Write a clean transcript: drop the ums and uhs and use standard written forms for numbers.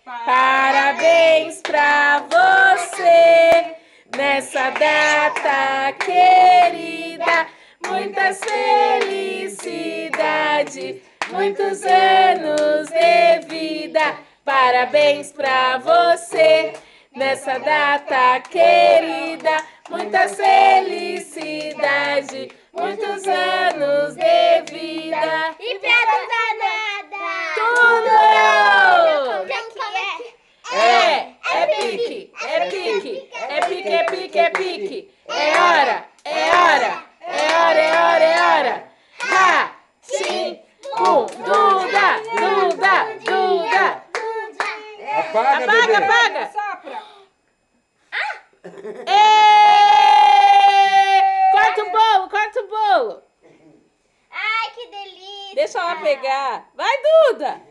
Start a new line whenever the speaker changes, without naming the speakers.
Parabéns pra você nessa data querida. Muitas felicidades, muitos anos de vida. Parabéns pra você nessa data querida. Muitas felicidades, muitos anos de vida.
E pra não dar nada!
Tudo! É pique, é pique, é pique, é pique, é pique. É hora, é hora, é hora, é hora, é hora. Duda, Duda, Duda.
Apaga,
Apaga,
bebê.
apaga. Corta o bolo, corta o bolo.
Ai, que delícia!
Deixa ela pegar. Vai, Duda.